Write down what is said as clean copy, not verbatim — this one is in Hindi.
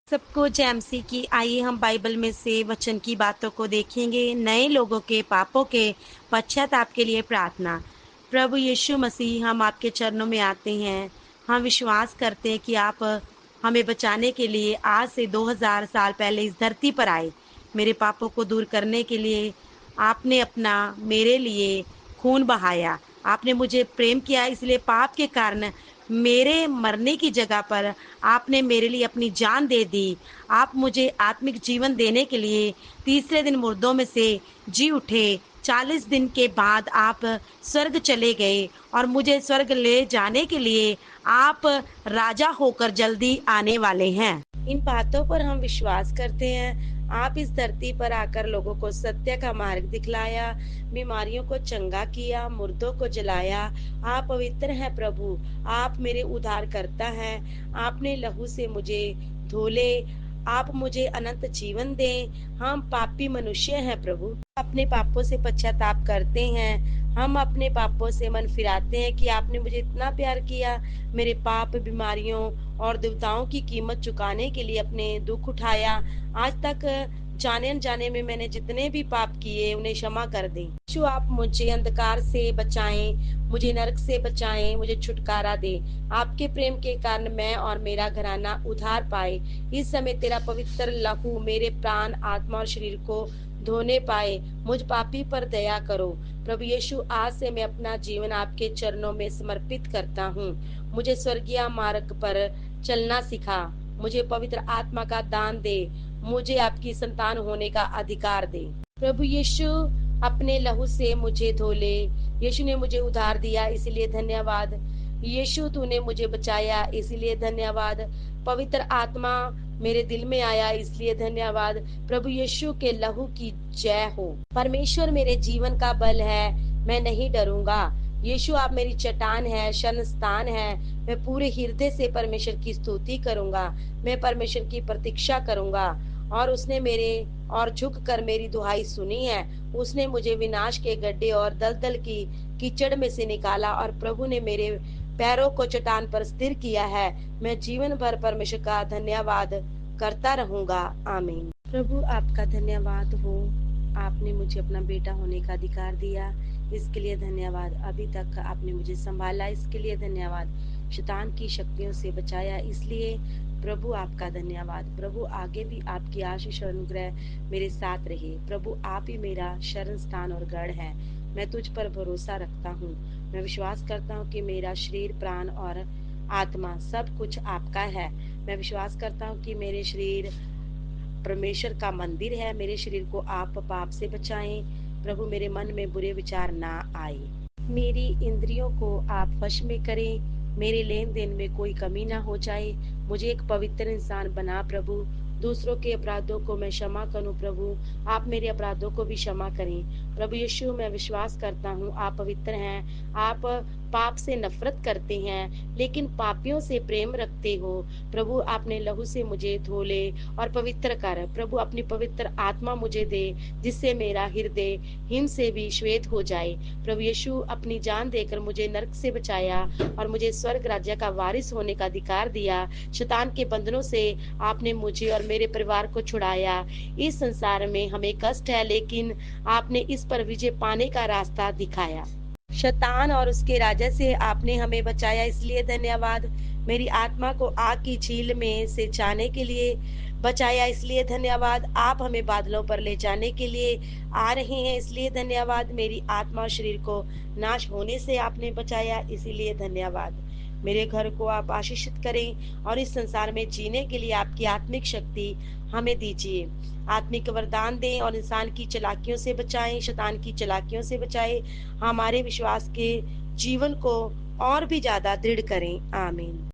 सबको जैमसी की आइए हम बाइबल में से वचन की बातों को देखेंगे। नए लोगों के पापों के पश्चाताप के लिए प्रार्थना। प्रभु यीशु मसीह, हम आपके चरणों में आते हैं। हम विश्वास करते हैं कि आप हमें बचाने के लिए आज से 2000 साल पहले इस धरती पर आए। मेरे पापों को दूर करने के लिए आपने अपना मेरे लिए खून बहाया। आपने मुझे प्रेम किया, इसलिए पाप के कारण मेरे मरने की जगह पर आपने मेरे लिए अपनी जान दे दी। आप मुझे आत्मिक जीवन देने के लिए तीसरे दिन मुर्दों में से जी उठे। 40 दिन के बाद आप स्वर्ग चले गए और मुझे स्वर्ग ले जाने के लिए आप राजा होकर जल्दी आने वाले हैं। इन बातों पर हम विश्वास करते हैं। आप इस धरती पर आकर लोगों को सत्य का मार्ग दिखलाया, बीमारियों को चंगा किया, मुर्दों को जलाया। आप पवित्र हैं प्रभु, आप मेरे उद्धारकर्ता हैं। आपने लहू से मुझे धो ले, आप मुझे अनंत जीवन दें। हम पापी मनुष्य हैं प्रभु, अपने पापों से पश्चाताप करते हैं। हम अपने पापों से मन फिराते हैं कि आपने मुझे इतना प्यार किया। मेरे पाप, बीमारियों और देवताओं की कीमत चुकाने के लिए अपने दुख उठाया। आज तक जाने अनजाने में मैंने जितने भी पाप किए उन्हें क्षमा कर दें। यीशु, आप मुझे अंधकार से बचाएं, मुझे नरक से बचाएं, मुझे छुटकारा दें। आपके प्रेम के कारण मैं और मेरा घराना उद्धार पाए। इस समय तेरा पवित्र लहू मेरे प्राण, आत्मा और शरीर को धोने पाए। मुझ पापी पर दया करो। प्रभु यीशु, आज से मैं अपना जीवन आपके चरणों में समर्पित करता हूँ। मुझे स्वर्गीय मार्ग पर चलना सिखा, मुझे पवित्र आत्मा का दान दे, मुझे आपकी संतान होने का अधिकार दे। प्रभु यीशु, अपने लहू से मुझे धो ले। यीशु ने मुझे उद्धार दिया, इसलिए धन्यवाद। यीशु, तूने मुझे बचाया, इसलिए धन्यवाद। पवित्र आत्मा मेरे दिल में आया, इसलिए धन्यवाद। प्रभु यीशु के लहू की जय हो। परमेश्वर मेरे जीवन का बल है, मैं नहीं डरूंगा। यीशु, आप मेरी चट्टान है, शरण स्थान है। मैं पूरे हृदय से परमेश्वर की स्तुति करूंगा। मैं परमेश्वर की प्रतीक्षा करूंगा और उसने मेरे और झुक कर मेरी दुहाई सुनी है। उसने मुझे विनाश के गड्ढे और दलदल की कीचड़ में से निकाला और प्रभु ने मेरे पैरों को चट्टान पर स्थिर किया है। मैं जीवन भर परमेश्वर का धन्यवाद करता रहूंगा। आमीन। प्रभु, आपका धन्यवाद हो। आपने मुझे अपना बेटा होने का अधिकार दिया, इसके लिए धन्यवाद। अभी तक आपने मुझे संभाला, इसके लिए धन्यवाद। शैतान की शक्तियों से बचाया, इसलिए प्रभु आपका धन्यवाद। प्रभु, आगे भी आपकी आशीष और अनुग्रह मेरे साथ रहे। प्रभु, आप ही मेरा शरण स्थान और गढ़ है। मैं तुझ पर भरोसा रखता हूँ। मैं विश्वास करता हूँ कि मेरा शरीर, प्राण और आत्मा सब कुछ आपका है। मैं विश्वास करता हूँ कि मेरे शरीर परमेश्वर का मंदिर है। मेरे शरीर को आप पाप से बचाएं। प्रभु, मेरे मन में बुरे विचार ना आए। मेरी इंद्रियों को आप वश में करें। मेरे लेन देन में कोई कमी ना हो जाए। मुझे एक पवित्र इंसान बना प्रभु। दूसरों के अपराधों को मैं क्षमा करूं प्रभु। आप मेरे अपराधों को भी क्षमा करें। प्रभु यीशु, मैं विश्वास करता हूं आप पवित्र हैं। आप पाप से नफरत करते हैं, लेकिन पापियों से प्रेम रखते हो। प्रभु, आपने लहू से मुझे धो ले और पवित्र कर। प्रभु, अपनी पवित्र आत्मा मुझे दे, जिससे मेरा हृदय हिम से भी श्वेत हो जाए। प्रभु यीशु, अपनी जान देकर मुझे नरक से बचाया और मुझे स्वर्ग राज्य का वारिस होने का अधिकार दिया। शैतान के बंधनों से आपने मुझे और मेरे परिवार को छुड़ाया। इस संसार में हमें कष्ट है, लेकिन आपने इस पर विजय पाने का रास्ता दिखाया। शैतान और उसके राजा से आपने हमें बचाया, इसलिए धन्यवाद। मेरी आत्मा को आग की झील में से जाने के लिए बचाया, इसलिए धन्यवाद। आप हमें बादलों पर ले जाने के लिए आ रहे हैं, इसलिए धन्यवाद। मेरी आत्मा और शरीर को नाश होने से आपने बचाया, इसीलिए धन्यवाद। मेरे घर को आप आशीषित करें और इस संसार में जीने के लिए आपकी आत्मिक शक्ति हमें दीजिए। आत्मिक वरदान दें और इंसान की चालाकियों से बचाएं, शैतान की चालाकियों से बचाएं। हमारे विश्वास के जीवन को और भी ज्यादा दृढ़ करें। आमीन।